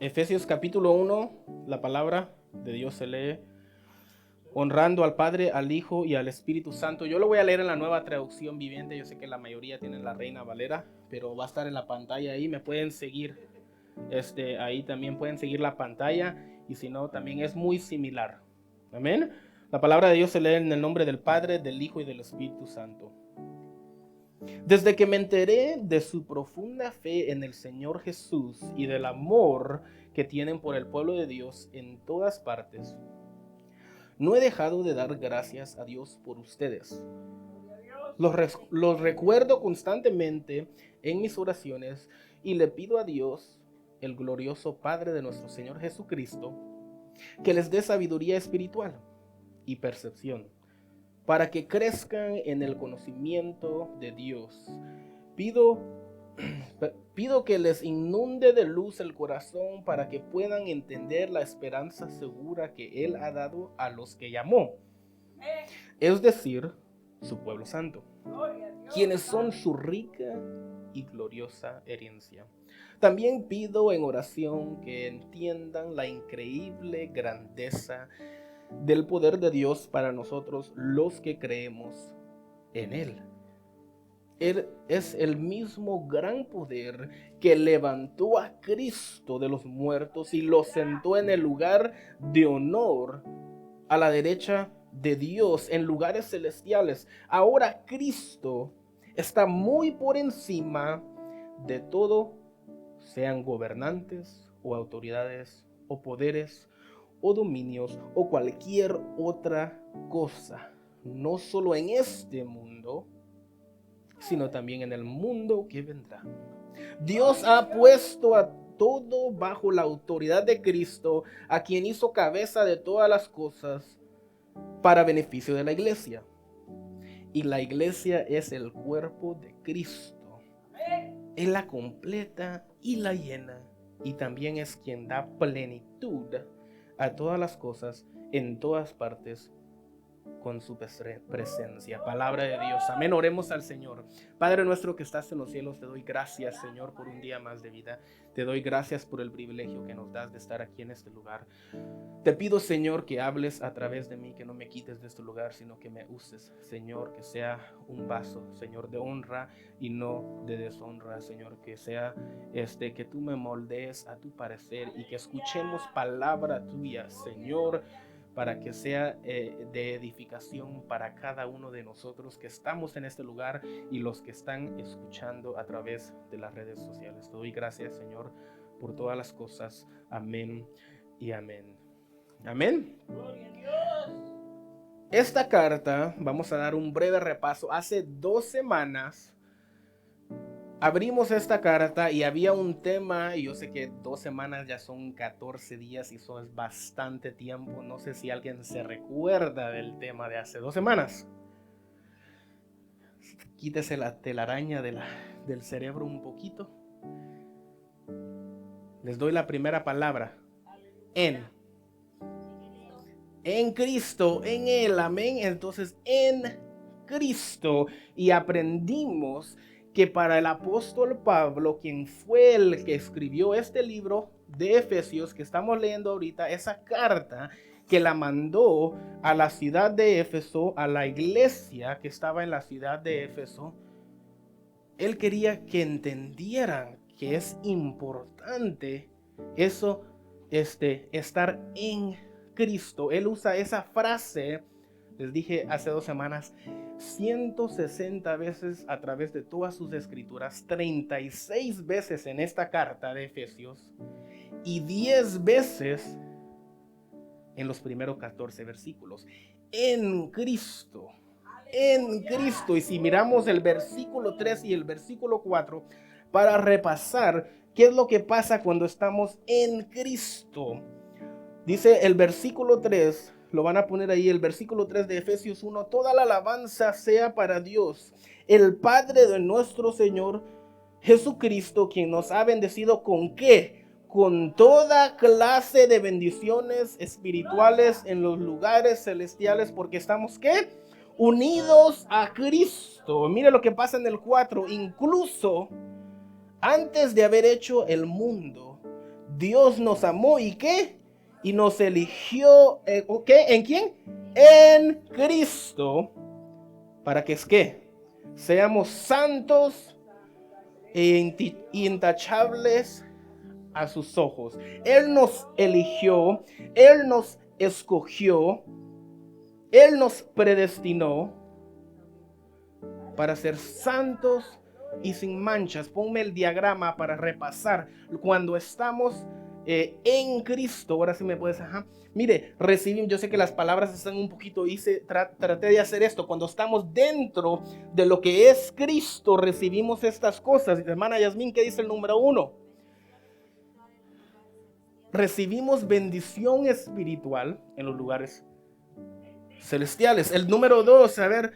Efesios capítulo 1, la palabra de Dios se lee honrando al Padre, al Hijo y al Espíritu Santo. Yo lo voy a leer en la Nueva Traducción Viviente. Yo sé que la mayoría tienen la Reina Valera, pero va a estar en la pantalla ahí. Me pueden seguir, ahí también pueden seguir la pantalla, y si no, también es muy similar. Amén. La palabra de Dios se lee en el nombre del Padre, del Hijo y del Espíritu Santo. Desde que me enteré de su profunda fe en el Señor Jesús y del amor que tienen por el pueblo de Dios en todas partes, no he dejado de dar gracias a Dios por ustedes. Los recuerdo constantemente en mis oraciones y le pido a Dios, el glorioso Padre de nuestro Señor Jesucristo, que les dé sabiduría espiritual y percepción para que crezcan en el conocimiento de Dios. Pido que les inunde de luz el corazón para que puedan entender la esperanza segura que Él ha dado a los que llamó, es decir, su pueblo santo, quienes son su rica y gloriosa herencia. También pido en oración que entiendan la increíble grandeza del poder de Dios para nosotros los que creemos en Él. Él es el mismo gran poder que levantó a Cristo de los muertos y lo sentó en el lugar de honor a la derecha de Dios en lugares celestiales. Ahora Cristo está muy por encima de todo, sean gobernantes o autoridades o poderes o dominios o cualquier otra cosa, no solo en este mundo, sino también en el mundo que vendrá. Dios ha puesto a todo bajo la autoridad de Cristo, a quien hizo cabeza de todas las cosas para beneficio de la iglesia. Y la iglesia es el cuerpo de Cristo. Él la completa y la llena, y también es quien da plenitud a todas las cosas en todas partes con su presencia. Palabra de Dios. Amén. Oremos al Señor. Padre nuestro que estás en los cielos, te doy gracias, Señor, por un día más de vida. Te doy gracias por el privilegio que nos das de estar aquí en este lugar. Te pido, Señor, que hables a través de mí, que no me quites de este lugar, sino que me uses, Señor, que sea un vaso, Señor, de honra y no de deshonra, Señor, que sea que tú me moldees a tu parecer y que escuchemos palabra tuya, Señor, para que sea de edificación para cada uno de nosotros que estamos en este lugar y los que están escuchando a través de las redes sociales. Te doy gracias, Señor, por todas las cosas. Amén y amén. Amén. Gloria a Dios. Esta carta, vamos a dar un breve repaso. Hace 2 semanas abrimos esta carta y había un tema, y yo sé que 2 semanas ya son 14 días y eso es bastante tiempo. No sé si alguien se recuerda del tema de hace 2 semanas. Quítese la telaraña del cerebro un poquito. Les doy la primera palabra. En Cristo, en Él, amén. Entonces, en Cristo. Y aprendimos que para el apóstol Pablo, quien fue el que escribió este libro de Efesios que estamos leyendo ahorita, esa carta que la mandó a la ciudad de Éfeso, a la iglesia que estaba en la ciudad de Éfeso, él quería que entendieran que es importante eso, estar en Cristo. Él usa esa frase, les dije hace 2 semanas, 160 veces a través de todas sus escrituras, 36 veces en esta carta de Efesios y 10 veces en los primeros 14 versículos. En Cristo. En Cristo. Y si miramos el versículo 3 y el versículo 4 para repasar qué es lo que pasa cuando estamos en Cristo. Dice el versículo 3, lo van a poner ahí, el versículo 3 de Efesios 1, toda la alabanza sea para Dios, el Padre de nuestro Señor Jesucristo, quien nos ha bendecido con ¿qué? Con toda clase de bendiciones espirituales en los lugares celestiales, porque estamos ¿qué? Unidos a Cristo. Mire lo que pasa en el 4, incluso antes de haber hecho el mundo, Dios nos amó y ¿qué? Y nos eligió, ¿qué? ¿En quién? En Cristo. ¿Para que es qué? Seamos santos e intachables a sus ojos. Él nos eligió, Él nos escogió, Él nos predestinó para ser santos y sin manchas. Ponme el diagrama para repasar. Cuando estamos en Cristo, ahora sí me puedes, mire, recibimos, yo sé que las palabras están un poquito, traté de hacer esto. Cuando estamos dentro de lo que es Cristo, recibimos estas cosas. Hermana Yasmín, ¿qué dice el número 1? Recibimos bendición espiritual en los lugares celestiales. El número 2, a ver,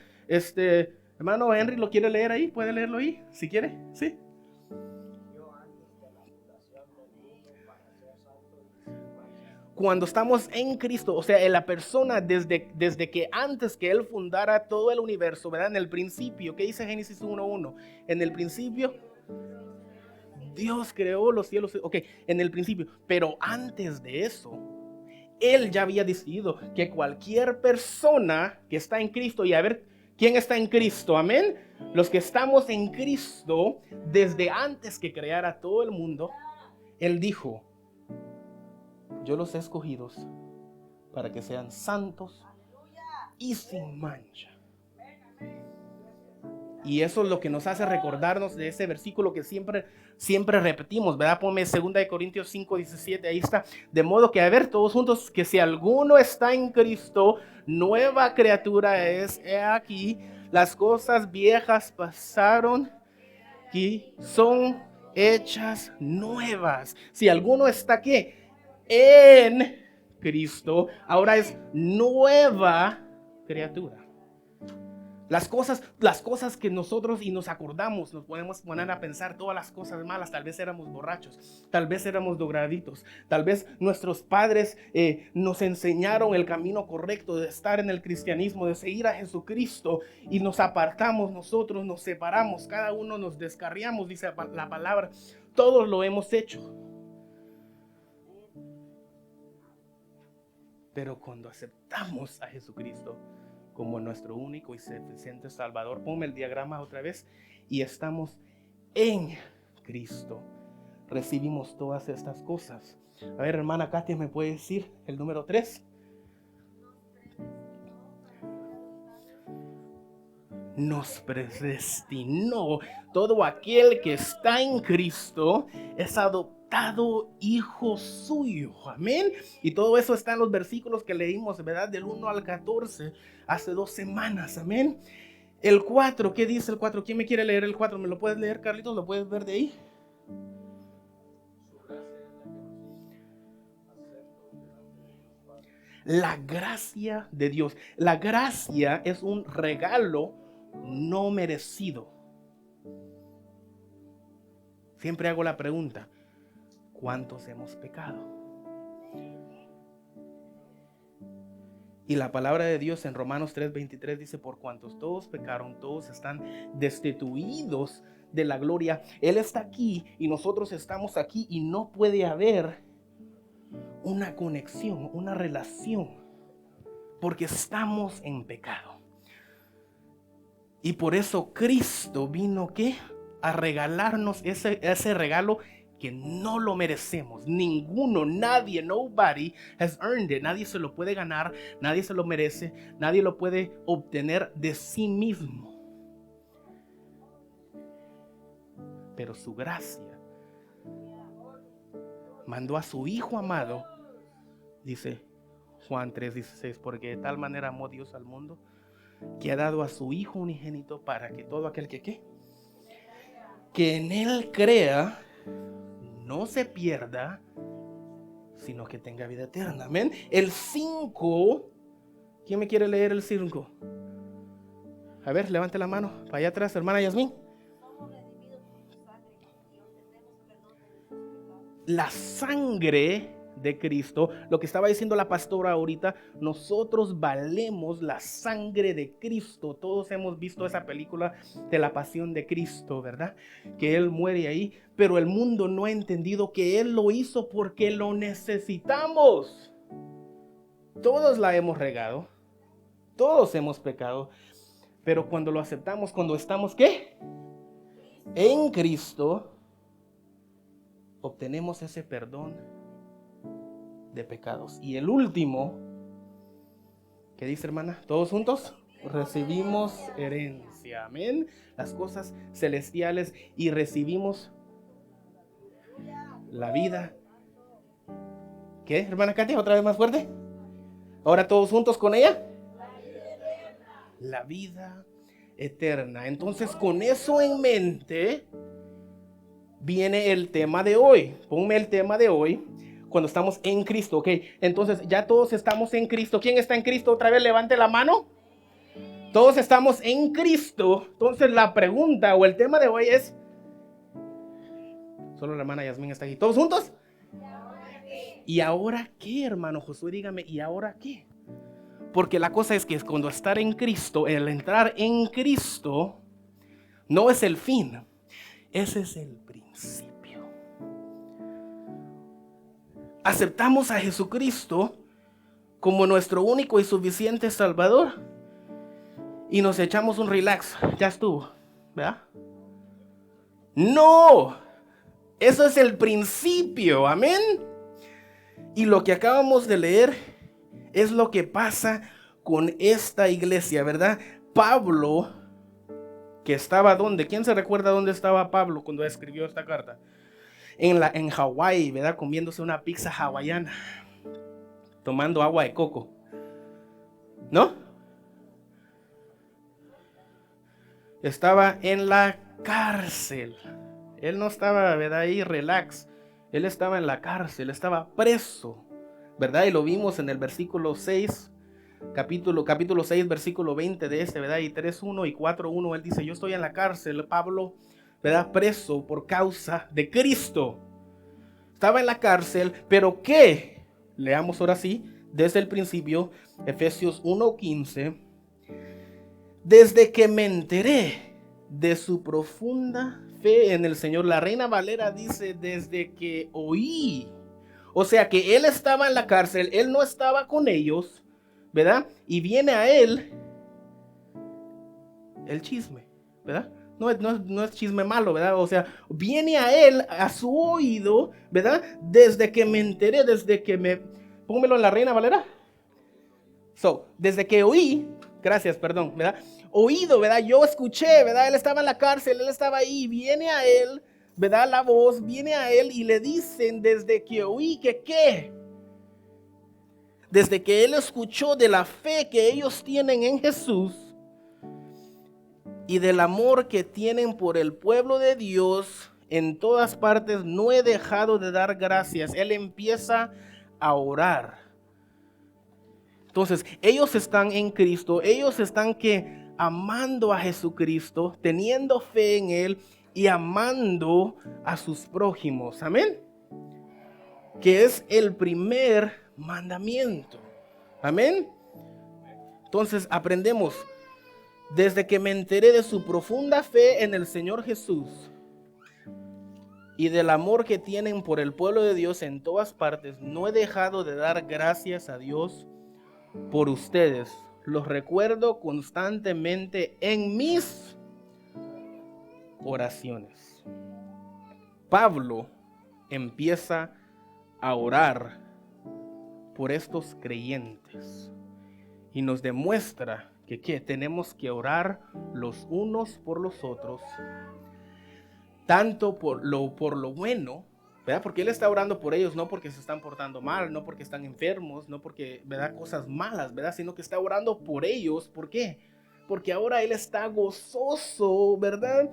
hermano Henry, ¿lo quiere leer ahí? ¿Puede leerlo ahí? Si quiere, ¿sí? Cuando estamos en Cristo, o sea, en la persona desde que antes que Él fundara todo el universo, ¿verdad? En el principio, ¿qué dice Génesis 1:1? En el principio, Dios creó los cielos, ok, en el principio, pero antes de eso, Él ya había decidido que cualquier persona que está en Cristo, y a ver, ¿quién está en Cristo? Amén. Los que estamos en Cristo, desde antes que creara todo el mundo, Él dijo, yo los he escogido para que sean santos y sin mancha. Y eso es lo que nos hace recordarnos de ese versículo que siempre repetimos, ¿verdad? Ponme 2 Corintios 5:17, ahí está. De modo que, a ver, todos juntos, que si alguno está en Cristo, nueva criatura es. He aquí, las cosas viejas pasaron y son hechas nuevas. Si alguno está aquí en Cristo, ahora es nueva criatura. Las cosas que nosotros y nos acordamos, nos podemos poner a pensar todas las cosas malas. Tal vez éramos borrachos, tal vez éramos drogaditos, tal vez nuestros padres nos enseñaron el camino correcto de estar en el cristianismo, de seguir a Jesucristo, y nos apartamos nosotros, nos separamos, cada uno nos descarriamos, dice la palabra. Todos lo hemos hecho. Pero cuando aceptamos a Jesucristo como nuestro único y suficiente Salvador, ponme el diagrama otra vez, y estamos en Cristo, recibimos todas estas cosas. A ver, hermana Katia, ¿me puede decir el número 3? Nos predestinó. Todo aquel que está en Cristo es adoptado hijo suyo. Amén. Y todo eso está en los versículos que leímos, ¿verdad? Del 1 al 14, hace 2 semanas. Amén. El 4, ¿qué dice el 4? ¿Quién me quiere leer el 4? ¿Me lo puedes leer, Carlitos? ¿Lo puedes ver de ahí? La gracia de Dios. La gracia es un regalo no merecido. Siempre hago la pregunta, ¿cuántos hemos pecado? Y la palabra de Dios en Romanos 3:23 dice, por cuantos todos pecaron, todos están destituidos de la gloria. Él está aquí y nosotros estamos aquí, y no puede haber una conexión, una relación, porque estamos en pecado. Y por eso Cristo vino, ¿qué? A regalarnos ese regalo que no lo merecemos. Ninguno, nadie, nobody has earned it. Nadie se lo puede ganar, nadie se lo merece, nadie lo puede obtener de sí mismo. Pero su gracia mandó a su Hijo amado, dice Juan 3:16, porque de tal manera amó Dios al mundo, que ha dado a su Hijo unigénito, para que todo aquel que en Él crea no se pierda, sino que tenga vida eterna. Amén. El 5, ¿quién me quiere leer el 5? A ver, levante la mano, para allá atrás, hermana Yasmín. La sangre de Cristo. Lo que estaba diciendo la pastora ahorita, nosotros valemos la sangre de Cristo. Todos hemos visto esa película de la pasión de Cristo, ¿verdad? Que Él muere ahí, pero el mundo no ha entendido que Él lo hizo porque lo necesitamos. Todos la hemos regado, todos hemos pecado, pero cuando lo aceptamos, cuando estamos, ¿qué? En Cristo, obtenemos ese perdón de pecados. Y el último, ¿qué dice, hermana? ¿Todos juntos? Recibimos herencia, amén. Las cosas celestiales y recibimos la vida. ¿Qué, hermana Katia? ¿Otra vez más fuerte? Ahora todos juntos con ella. La vida eterna. Entonces, con eso en mente, viene el tema de hoy. Ponme el tema de hoy. Cuando estamos en Cristo, ok. Entonces, ya todos estamos en Cristo. ¿Quién está en Cristo? Otra vez levante la mano. Todos estamos en Cristo. Entonces, la pregunta o el tema de hoy es... Solo la hermana Yasmín está aquí. ¿Todos juntos? ¿Y ahora qué, hermano Josué? Dígame, ¿y ahora qué? Porque la cosa es que cuando estar en Cristo, el entrar en Cristo, no es el fin. Ese es el principio. Aceptamos a Jesucristo como nuestro único y suficiente Salvador y nos echamos un relax. Ya estuvo, ¿verdad? No, eso es el principio, amén. Y lo que acabamos de leer es lo que pasa con esta iglesia, ¿verdad? Pablo, que estaba ¿dónde? ¿Quién se recuerda dónde estaba Pablo cuando escribió esta carta? En Hawái, ¿verdad? Comiéndose una pizza hawaiana, tomando agua de coco, ¿no? Estaba en la cárcel. Él no estaba, ¿verdad? Ahí relax. Él estaba en la cárcel, estaba preso, ¿verdad? Y lo vimos en el versículo 6, capítulo 6, versículo 20 de ¿verdad? Y 3:1 y 4:1, él dice, yo estoy en la cárcel, Pablo, ¿verdad? Preso por causa de Cristo. Estaba en la cárcel, pero ¿qué? Leamos ahora sí, desde el principio, Efesios 1:15. Desde que me enteré de su profunda fe en el Señor. La Reina Valera dice, desde que oí. O sea que él estaba en la cárcel, él no estaba con ellos, ¿verdad? Y viene a él el chisme, ¿verdad? No es chisme malo, ¿verdad? O sea, viene a él, a su oído, ¿verdad? Desde que me enteré, pónmelo en la Reina Valera. Desde que oí, gracias, perdón, ¿verdad? Oído, ¿verdad? Yo escuché, ¿verdad? Él estaba en la cárcel, él estaba ahí, viene a él, ¿verdad? La voz, viene a él y le dicen desde que oí que ¿qué? Desde que él escuchó de la fe que ellos tienen en Jesús y del amor que tienen por el pueblo de Dios, en todas partes no he dejado de dar gracias. Él empieza a orar. Entonces, ellos están en Cristo, ellos están amando a Jesucristo, teniendo fe en Él y amando a sus prójimos. Amén. Que es el primer mandamiento. Amén. Entonces, aprendemos. Desde que me enteré de su profunda fe en el Señor Jesús y del amor que tienen por el pueblo de Dios en todas partes, no he dejado de dar gracias a Dios por ustedes. Los recuerdo constantemente en mis oraciones. Pablo empieza a orar por estos creyentes y nos demuestra que tenemos que orar los unos por los otros, tanto por lo bueno, ¿verdad? Porque él está orando por ellos, no porque se están portando mal, no porque están enfermos, no porque, ¿verdad? Cosas malas, ¿verdad? Sino que está orando por ellos. ¿Por qué? Porque ahora él está gozoso, ¿verdad?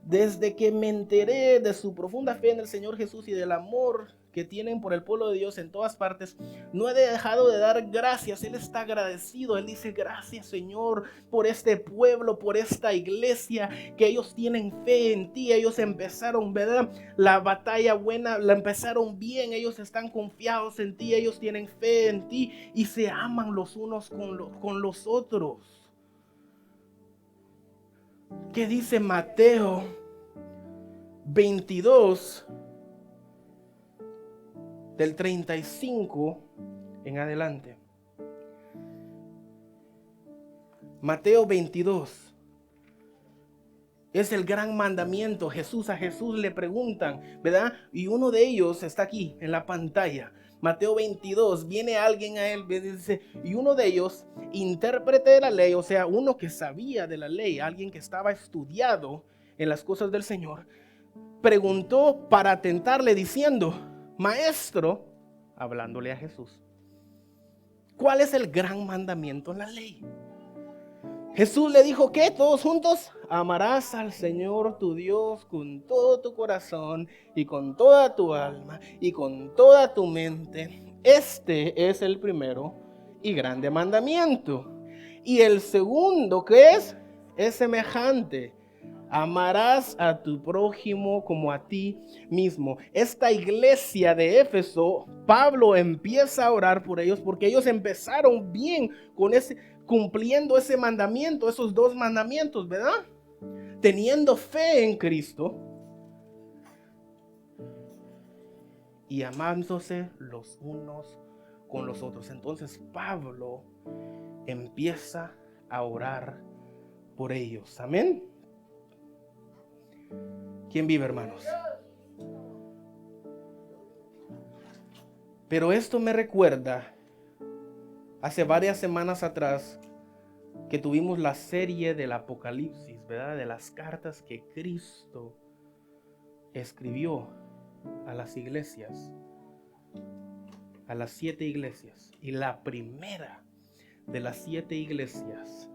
Desde que me enteré de su profunda fe en el Señor Jesús y del amor que tienen por el pueblo de Dios en todas partes, no he dejado de dar gracias. Él está agradecido. Él dice: gracias, Señor, por este pueblo, por esta iglesia, que ellos tienen fe en ti. Ellos empezaron, ¿verdad?, la batalla buena, la empezaron bien. Ellos están confiados en ti, ellos tienen fe en ti y se aman los unos con los otros. ¿Qué dice Mateo 22, del 35 en adelante? Mateo 22 es el gran mandamiento. A Jesús le preguntan, ¿verdad? Y uno de ellos está aquí en la pantalla. Mateo 22, viene alguien a él, dice, y uno de ellos, intérprete de la ley, o sea, uno que sabía de la ley, alguien que estaba estudiado en las cosas del Señor, preguntó para tentarle diciendo: Maestro, hablándole a Jesús, ¿cuál es el gran mandamiento en la ley? Jesús le dijo, ¿qué? Todos juntos: amarás al Señor tu Dios con todo tu corazón y con toda tu alma y con toda tu mente. Este es el primero y grande mandamiento. Y el segundo, ¿qué es? Es semejante: amarás a tu prójimo como a ti mismo. Esta iglesia de Éfeso, Pablo empieza a orar por ellos porque ellos empezaron bien cumpliendo ese mandamiento, esos dos mandamientos, ¿verdad? Teniendo fe en Cristo y amándose los unos con los otros. Entonces Pablo empieza a orar por ellos. Amén. ¿Quién vive, hermanos? Pero esto me recuerda hace varias semanas atrás que tuvimos la serie del Apocalipsis, ¿verdad? De las cartas que Cristo escribió a las iglesias, a las 7 iglesias. Y la primera de las 7 iglesias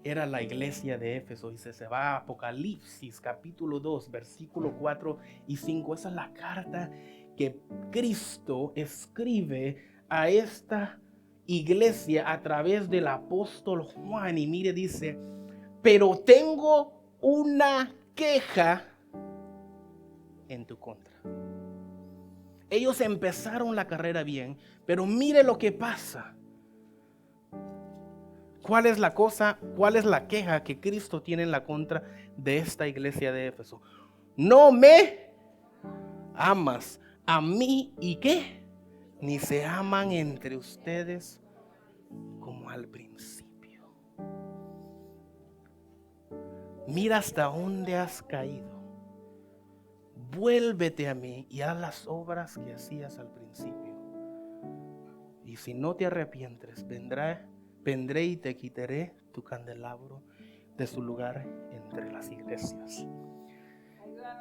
era la iglesia de Éfeso. Y se va a Apocalipsis capítulo 2, versículo 4 y 5. Esa es la carta que Cristo escribe a esta iglesia a través del apóstol Juan. Y mire, dice: pero tengo una queja en tu contra. Ellos empezaron la carrera bien, pero mire lo que pasa. ¿Cuál es la cosa? ¿Cuál es la queja que Cristo tiene en la contra de esta iglesia de Éfeso? No me amas a mí, ¿y qué? Ni se aman entre ustedes como al principio. Mira hasta dónde has caído. Vuélvete a mí y haz las obras que hacías al principio. Y si no te arrepientes, vendré y te quitaré tu candelabro de su lugar entre las iglesias.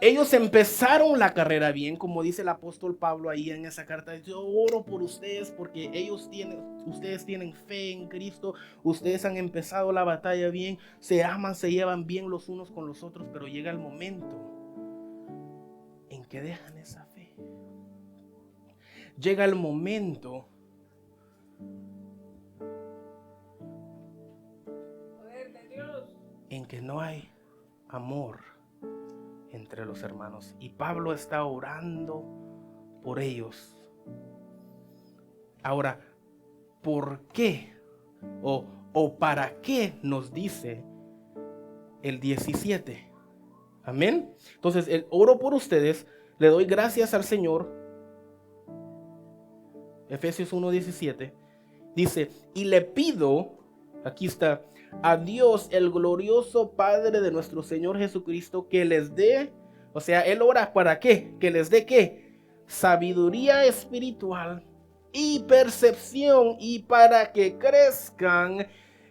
Ellos empezaron la carrera bien, como dice el apóstol Pablo ahí en esa carta. Yo oro por ustedes porque ustedes tienen fe en Cristo. Ustedes han empezado la batalla bien, se aman, se llevan bien los unos con los otros, pero llega el momento en que dejan esa fe. Llega el momento en que no hay amor entre los hermanos. Y Pablo está orando por ellos. Ahora, ¿por qué? O para qué nos dice el 17. Amén. Entonces, oro por ustedes, le doy gracias al Señor. Efesios 1:17 dice: y le pido, aquí está, a Dios, el glorioso Padre de nuestro Señor Jesucristo, que les dé, o sea, él ora para qué, que les dé qué, sabiduría espiritual y percepción, y para que crezcan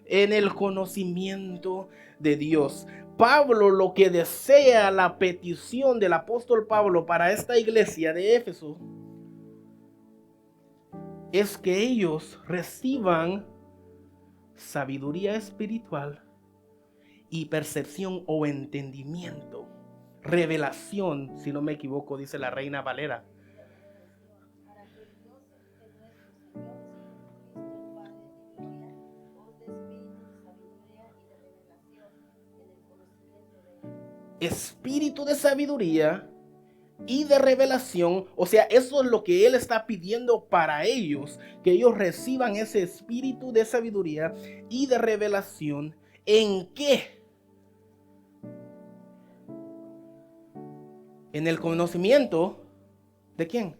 en el conocimiento de Dios. Pablo, lo que desea, la petición del apóstol Pablo para esta iglesia de Éfeso, es que ellos reciban sabiduría espiritual y percepción o entendimiento, revelación, si no me equivoco, dice la Reina Valera. espíritu de sabiduría y de revelación. O sea, eso es lo que Él está pidiendo para ellos, que ellos reciban ese espíritu de sabiduría y de revelación. ¿En qué? En el conocimiento ¿de quién?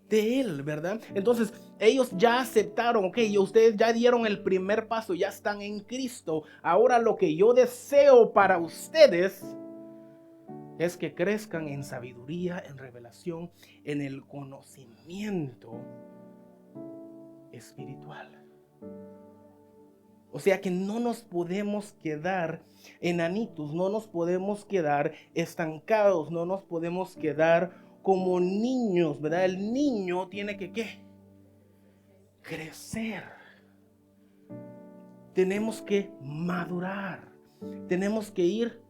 De Él, ¿verdad? Entonces ellos ya aceptaron, ok, y ustedes ya dieron el primer paso, ya están en Cristo. Ahora lo que yo deseo para ustedes es que crezcan en sabiduría, en revelación, en el conocimiento espiritual. O sea que no nos podemos quedar enanitos, no nos podemos quedar estancados, no nos podemos quedar como niños, ¿verdad? El niño tiene que, ¿qué? Crecer. Tenemos que madurar. Tenemos que ir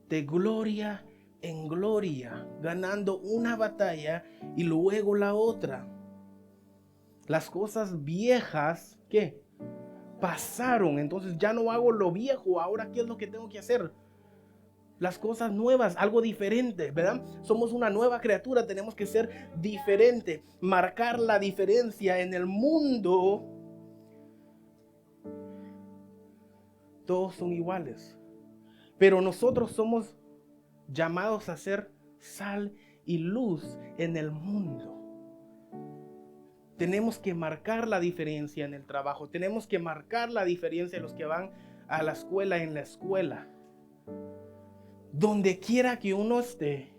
de gloria en gloria, ganando una batalla y luego la otra. Las cosas viejas, ¿qué? Pasaron, entonces ya no hago lo viejo. Ahora, ¿qué es lo que tengo que hacer? Las cosas nuevas, algo diferente, ¿verdad? Somos una nueva criatura, tenemos que ser diferente, marcar la diferencia en el mundo. Todos son iguales, pero nosotros somos llamados a ser sal y luz en el mundo. Tenemos que marcar la diferencia en el trabajo, tenemos que marcar la diferencia en los que van a la escuela, en la escuela. Donde quiera que uno esté,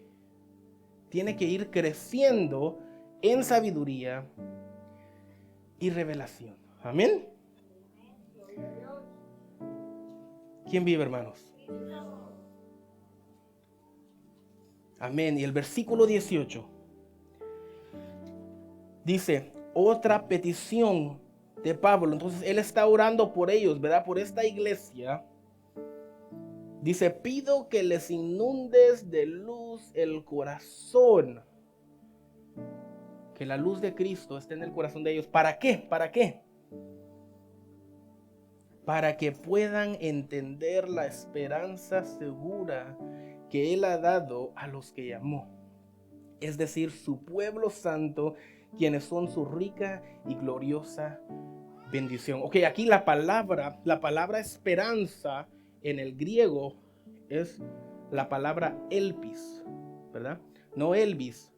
tiene que ir creciendo en sabiduría y revelación. Amén. ¿Quién vive, hermanos? Amén. Y el versículo 18 dice, otra petición de Pablo. Entonces él está orando por ellos, ¿verdad? Por esta iglesia. Dice, pido que les inundes de luz el corazón. Que la luz de Cristo esté en el corazón de ellos. ¿Para qué? ¿Para qué? Para que puedan entender la esperanza segura que Él ha dado a los que llamó. Es decir, su pueblo santo, quienes son su rica y gloriosa bendición. Ok, aquí la palabra esperanza en el griego es la palabra elpis, ¿verdad? No Elvis,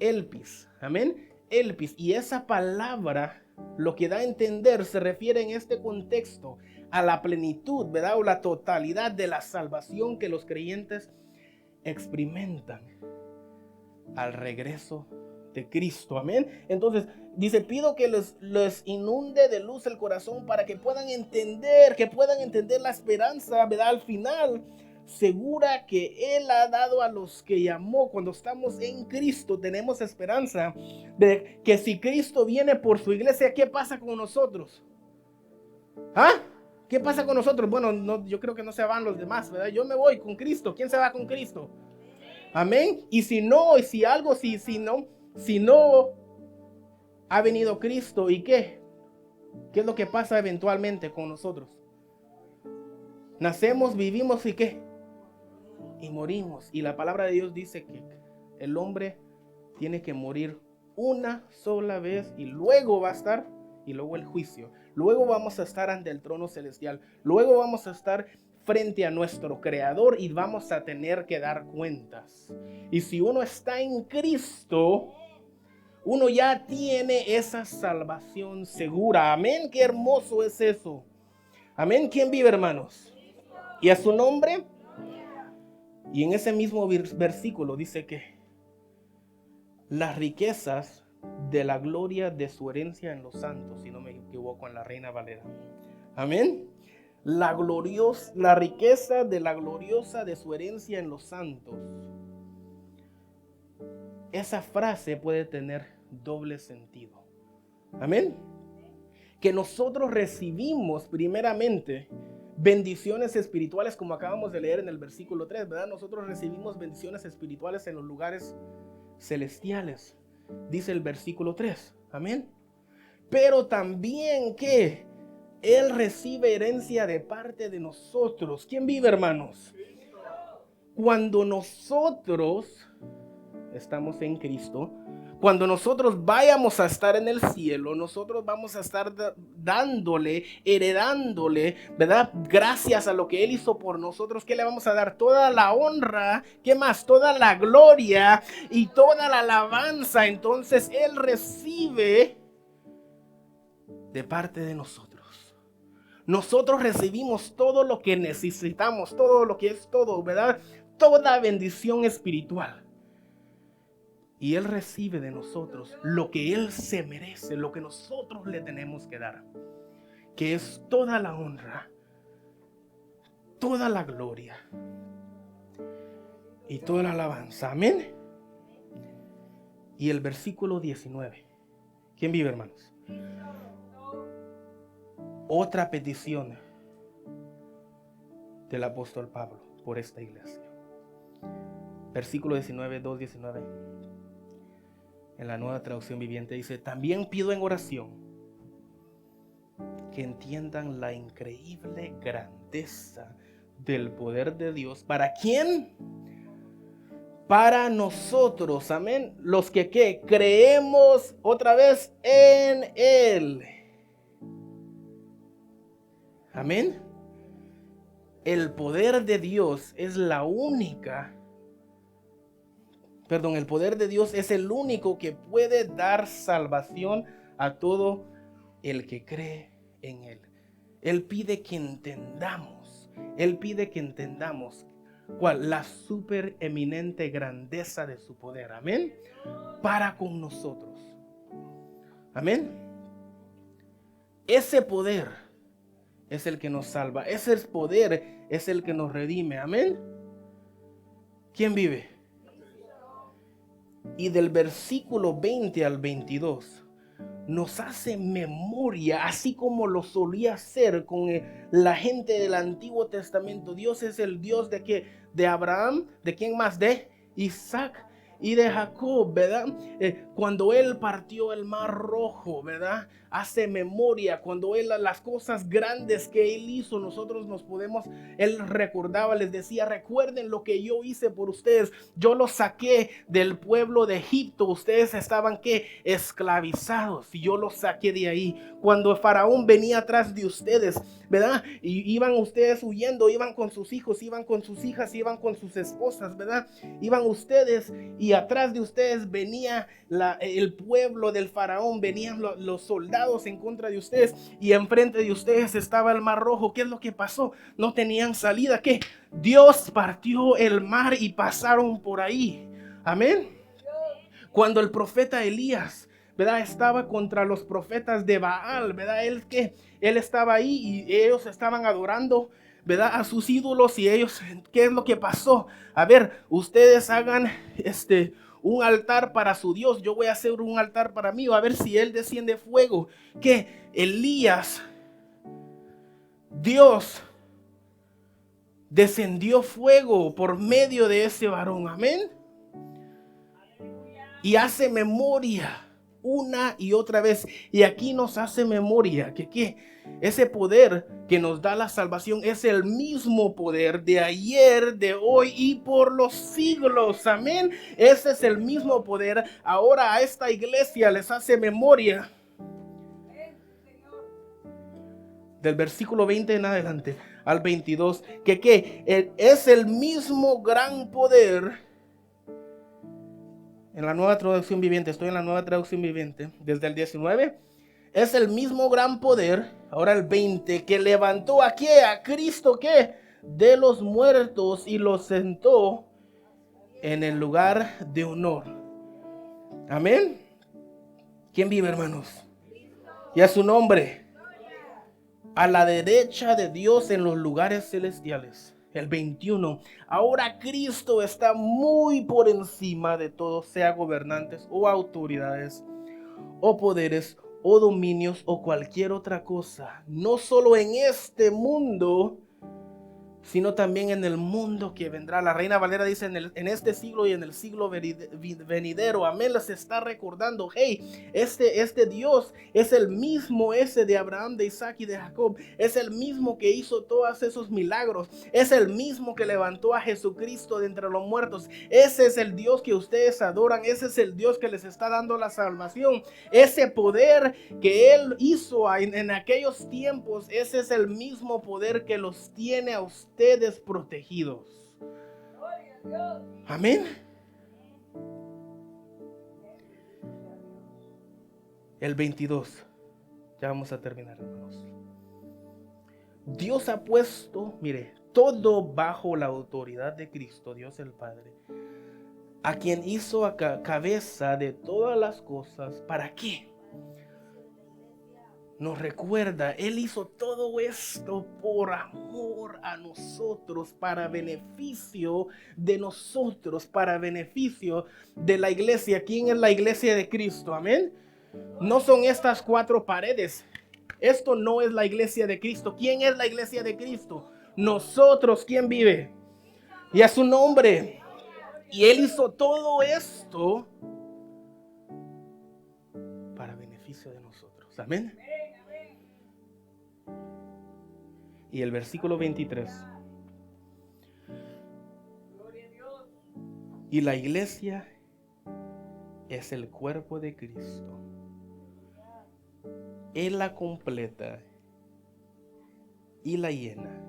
elpis, amén, elpis. Y esa palabra lo que da a entender se refiere en este contexto a la plenitud, ¿verdad? O la totalidad de la salvación que los creyentes experimentan al regreso de Cristo, amén. Entonces dice, pido que les inunde de luz el corazón para que puedan entender la esperanza, ¿verdad? Al final segura que Él ha dado a los que llamó. Cuando estamos en Cristo tenemos esperanza de que si Cristo viene por su iglesia, ¿qué pasa con nosotros? ¿Ah? ¿Qué pasa con nosotros? Bueno, no, yo creo que no se van los demás, ¿verdad? Yo me voy con Cristo. ¿Quién se va con Cristo? Amén. Y si no, si no ha venido Cristo, ¿y qué? ¿Qué es lo que pasa eventualmente con nosotros? Nacemos, vivimos, ¿y qué? Y morimos. Y la palabra de Dios dice que el hombre tiene que morir una sola vez y luego va a estar, y luego el juicio. Luego vamos a estar ante el trono celestial. Luego vamos a estar frente a nuestro Creador y vamos a tener que dar cuentas. Y si uno está en Cristo, uno ya tiene esa salvación segura. Amén, qué hermoso es eso. Amén, ¿quién vive, hermanos? Y a su nombre. Y en ese mismo versículo dice que las riquezas de la gloria de su herencia en los santos, si no me equivoco, en la Reina Valera. Amén. La riqueza de la gloriosa de su herencia en los santos. Esa frase puede tener doble sentido. Amén. Que nosotros recibimos primeramente bendiciones espirituales, como acabamos de leer en el versículo 3, ¿verdad? Nosotros recibimos bendiciones espirituales en los lugares celestiales, dice el versículo 3. Amén. Pero también que Él recibe herencia de parte de nosotros. ¿Quién vive, hermanos? cuando nosotros estamos en Cristo, cuando nosotros vayamos a estar en el cielo, nosotros vamos a estar dándole, heredándole, ¿verdad? Gracias a lo que Él hizo por nosotros, ¿qué le vamos a dar? Toda la honra, ¿qué más? Toda la gloria y toda la alabanza. Entonces Él recibe de parte de nosotros. Nosotros recibimos todo lo que necesitamos, todo lo que es todo, ¿verdad? Toda bendición espiritual. Y Él recibe de nosotros lo que Él se merece, lo que nosotros le tenemos que dar, que es toda la honra, toda la gloria y toda la alabanza. Amén. Y el versículo 19. ¿Quién vive, hermanos? Otra petición del apóstol Pablo por esta iglesia. Versículo 19, 2:19. En la Nueva Traducción Viviente dice: también pido en oración que entiendan la increíble grandeza del poder de Dios. ¿Para quién? Para nosotros, amén. Los que ¿qué? Creemos otra vez en Él. Amén. El poder de Dios es la única. El poder de Dios es el único que puede dar salvación a todo el que cree en Él. Él pide que entendamos. Él pide que entendamos ¿cuál? La supereminente grandeza de su poder. Amén. Para con nosotros. Amén. Ese poder es el que nos salva. Ese poder es el que nos redime. Amén. ¿Quién vive? Y del versículo 20 al 22 nos hace memoria, así como lo solía hacer con la gente del Antiguo Testamento. Dios es el Dios de ¿qué? De Abraham, ¿de quién más? De Isaac y de Jacob, ¿verdad? Cuando Él partió el mar rojo, ¿verdad? Hace memoria cuando Él, las cosas grandes que Él hizo, nosotros nos podemos, Él recordaba, les decía: recuerden lo que yo hice por ustedes. Yo los saqué del pueblo de Egipto. Ustedes estaban ¿qué? Esclavizados, y yo los saqué de ahí. Cuando el faraón venía atrás de ustedes, ¿verdad? Y iban ustedes huyendo, iban con sus hijos, iban con sus hijas, iban con sus esposas, ¿verdad? Iban ustedes y atrás de ustedes venía el pueblo del faraón, venían los soldados en contra de ustedes, y enfrente de ustedes estaba el mar rojo. ¿Qué es lo que pasó? No tenían salida. ¿Qué? Dios partió el mar y pasaron por ahí. Amén. Cuando el profeta Elías, ¿verdad?, estaba contra los profetas de Baal, ¿verdad? Él estaba ahí y ellos estaban adorando, ¿verdad?, a sus ídolos. Y ellos, ¿qué es lo que pasó? A ver, ustedes hagan un altar para su Dios, yo voy a hacer un altar para mí, a ver si Él desciende fuego. Que Elías, Dios descendió fuego por medio de ese varón. Amén. Y hace memoria una y otra vez. Y aquí nos hace memoria que ese poder que nos da la salvación es el mismo poder de ayer, de hoy y por los siglos. Amén. Ese es el mismo poder. Ahora a esta iglesia les hace memoria. Del versículo 20 en adelante al 22. Que es el mismo gran poder. En la Nueva Traducción Viviente, estoy en la Nueva Traducción Viviente, desde el 19, es el mismo gran poder, ahora el 20, que levantó ¿a qué? A Cristo, ¿qué? De los muertos y lo sentó en el lugar de honor. Amén. ¿Quién vive, hermanos? Y a su nombre, a la derecha de Dios en los lugares celestiales. El 21, ahora Cristo está muy por encima de todo, sea gobernantes o autoridades o poderes o dominios o cualquier otra cosa, no solo en este mundo, sino también en el mundo que vendrá. La Reina Valera dice en este siglo y en el siglo venidero. Amén. Les está recordando, hey, este Dios es el mismo ese de Abraham, de Isaac y de Jacob. Es el mismo que hizo todos esos milagros. Es el mismo que levantó a Jesucristo de entre los muertos. Ese es el Dios que ustedes adoran. Ese es el Dios que les está dando la salvación. Ese poder que Él hizo en aquellos tiempos, ese es el mismo poder que los tiene a ustedes protegidos. Amén. El 22. Ya vamos a terminar, hermanos. Dios ha puesto, mire, todo bajo la autoridad de Cristo, Dios el Padre, a quien hizo a cabeza de todas las cosas. ¿Para qué? Nos recuerda, Él hizo todo esto por amor a nosotros, para beneficio de nosotros, para beneficio de la iglesia. ¿Quién es la iglesia de Cristo? Amén. No son estas 4 paredes. Esto no es la iglesia de Cristo. ¿Quién es la iglesia de Cristo? Nosotros. ¿Quién vive? Y a su nombre. Y Él hizo todo esto para beneficio de nosotros. Amén. Y el versículo 23. Y la iglesia es el cuerpo de Cristo. Él la completa y la llena.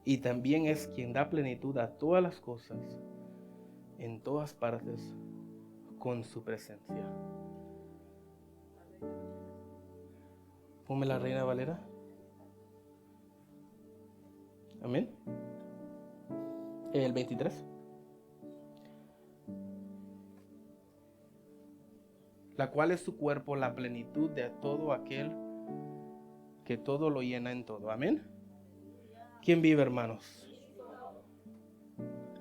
Y también es quien da plenitud a todas las cosas, en todas partes, con su presencia. Ponme la Reina Valera. Amén. El 23. La cual es su cuerpo, la plenitud de todo aquel que todo lo llena en todo. Amén. ¿Quién vive, hermanos?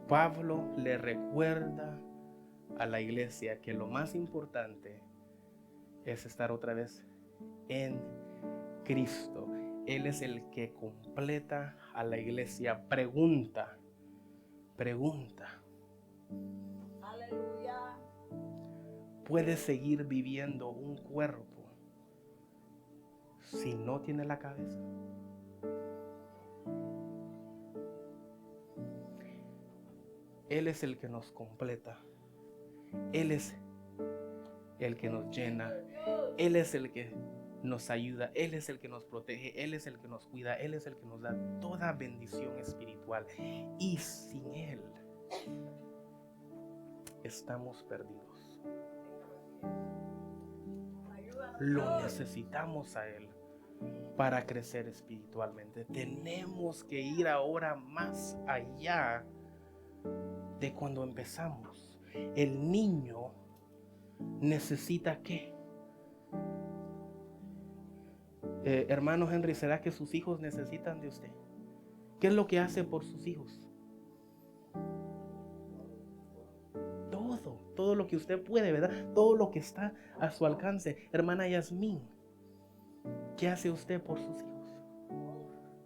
Pablo le recuerda a la iglesia que lo más importante es estar otra vez en Cristo. Él es el que completa a la iglesia. Pregunta. Aleluya. ¿Puede seguir viviendo un cuerpo si no tiene la cabeza? Él es el que nos completa. Él es el que nos llena. Él es el que nos ayuda. Él es el que nos protege. Él es el que nos cuida. Él es el que nos da toda bendición espiritual. Y sin Él estamos perdidos. Lo necesitamos a Él para crecer espiritualmente. Tenemos que ir ahora más allá de cuando empezamos. El niño necesita ¿qué? Hermano Henry, ¿será que sus hijos necesitan de usted? ¿Qué es lo que hace por sus hijos? Todo lo que usted puede, ¿verdad? Todo lo que está a su alcance. Hermana Yasmín, ¿qué hace usted por sus hijos?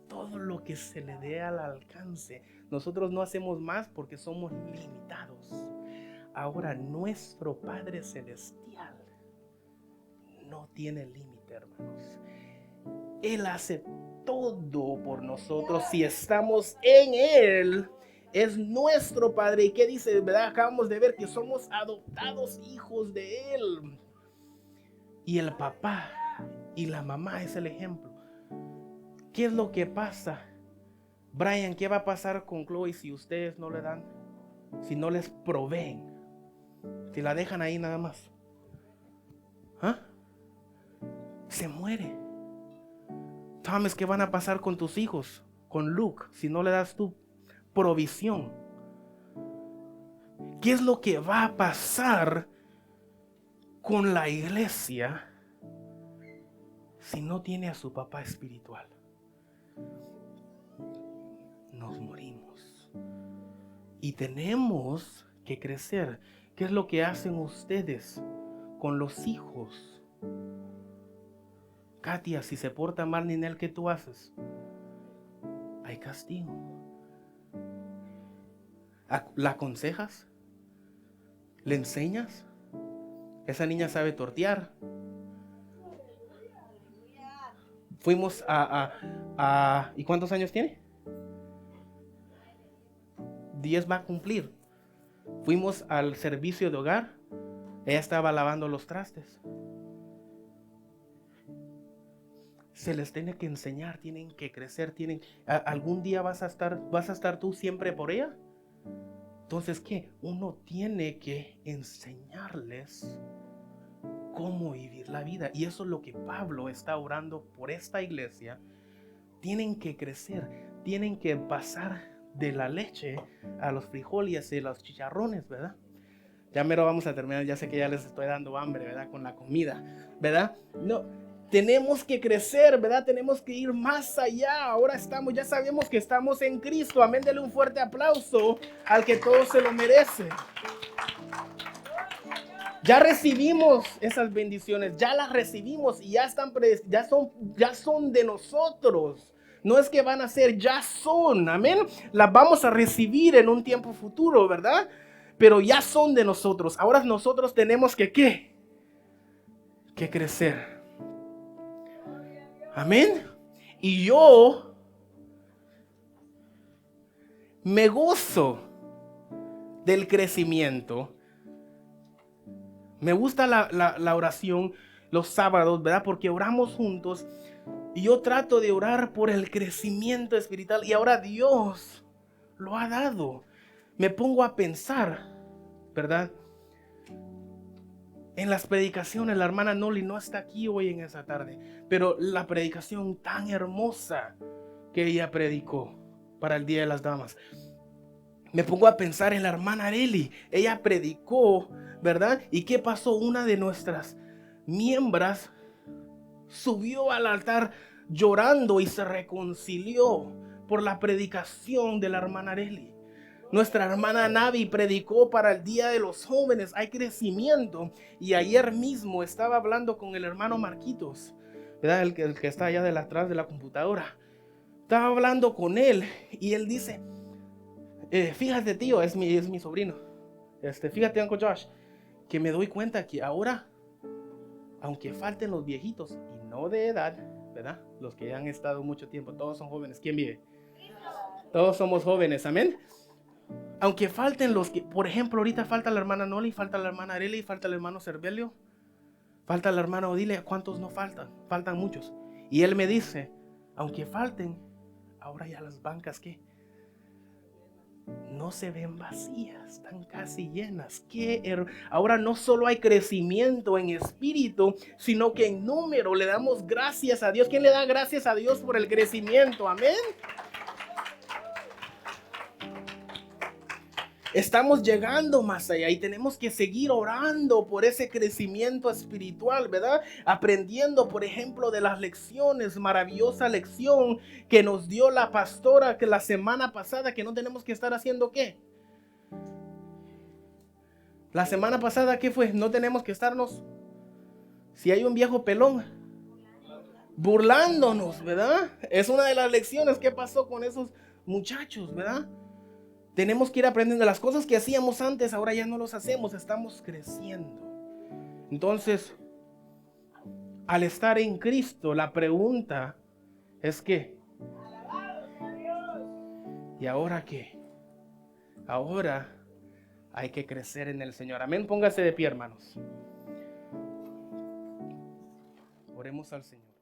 Todo lo que se le dé al alcance. Nosotros no hacemos más porque somos limitados. Ahora nuestro Padre Celestial no tiene límite, hermanos. Él hace todo por nosotros si estamos en Él. Es nuestro Padre. ¿Y qué dice? ¿Verdad? Acabamos de ver que somos adoptados hijos de Él. Y el papá y la mamá es el ejemplo. ¿Qué es lo que pasa? Brian, ¿qué va a pasar con Chloe si ustedes no le dan? Si no les proveen. Si la dejan ahí nada más. ¿Ah? Se muere. Thomas, ¿qué van a pasar con tus hijos? Con Luke, si no le das tu provisión. ¿Qué es lo que va a pasar con la iglesia si no tiene a su papá espiritual? Nos morimos. Y tenemos que crecer. ¿Qué es lo que hacen ustedes con los hijos? Katia, si se porta mal Ninel, ¿qué tú haces? hay castigo. ¿La aconsejas? ¿Le enseñas? Esa niña sabe tortear. Fuimos ¿y cuántos años tiene? 10 va a cumplir. Fuimos al servicio de hogar. Ella estaba lavando los trastes. Se les tiene que enseñar, tienen que crecer, algún día vas a estar tú siempre por ella. Entonces, ¿qué? Uno tiene que enseñarles cómo vivir la vida. Y eso es lo que Pablo está orando por esta iglesia. Tienen que crecer, tienen que pasar de la leche a los frijoles y los chicharrones, ¿verdad? Ya mero vamos a terminar, ya sé que ya les estoy dando hambre, ¿verdad? Con la comida, ¿verdad? No, tenemos que crecer, ¿verdad? Tenemos que ir más allá. Ahora ya sabemos que estamos en Cristo. Amén, denle un fuerte aplauso al que todo se lo merece. Ya recibimos esas bendiciones, ya las recibimos y ya son de nosotros. No es que van a ser, ya son, amén. Las vamos a recibir en un tiempo futuro, ¿verdad? Pero ya son de nosotros. Ahora nosotros tenemos que, ¿qué? Que crecer. Amén. Y yo me gozo del crecimiento. Me gusta la oración los sábados, ¿verdad? Porque oramos juntos. Y yo trato de orar por el crecimiento espiritual. Y ahora Dios lo ha dado. Me pongo a pensar, ¿verdad? En las predicaciones, la hermana Noli no está aquí hoy en esa tarde. Pero la predicación tan hermosa que ella predicó para el Día de las Damas. Me pongo a pensar en la hermana Areli. Ella predicó, ¿verdad? ¿Y qué pasó? Una de nuestras miembros subió al altar llorando y se reconcilió por la predicación de la hermana Areli. Nuestra hermana Navi predicó para el Día de los Jóvenes. Hay crecimiento. Y ayer mismo estaba hablando con el hermano Marquitos, ¿verdad? El que está allá atrás de la computadora. Estaba hablando con él y él dice, fíjate tío, es mi sobrino. Fíjate Uncle Josh, que me doy cuenta que ahora, aunque falten los viejitos y no de edad, ¿verdad? Los que han estado mucho tiempo, todos son jóvenes. ¿Quién vive? Todos somos jóvenes, amén. Aunque falten los que, por ejemplo, ahorita falta la hermana Noli, falta la hermana Areli, falta el hermano Cervelio, falta la hermana Odile. ¿Cuántos no faltan? Faltan muchos. Y él me dice, aunque falten, ahora ya las bancas, ¿qué? No se ven vacías, están casi llenas. Ahora no solo hay crecimiento en espíritu, sino que en número. Le damos gracias a Dios. ¿Quién le da gracias a Dios por el crecimiento? Amén. Estamos llegando más allá y tenemos que seguir orando por ese crecimiento espiritual, ¿verdad? Aprendiendo, por ejemplo, de las lecciones, maravillosa lección que nos dio la pastora que la semana pasada, que no tenemos que estar haciendo ¿qué? La semana pasada, ¿qué fue? No tenemos que estarnos, si hay un viejo pelón, burlándonos, ¿verdad? Es una de las lecciones que pasó con esos muchachos, ¿verdad? Tenemos que ir aprendiendo las cosas que hacíamos antes, ahora ya no los hacemos, estamos creciendo. Entonces, al estar en Cristo, la pregunta es ¿qué? ¿Y ahora qué? Ahora hay que crecer en el Señor. Amén, póngase de pie, hermanos. Oremos al Señor.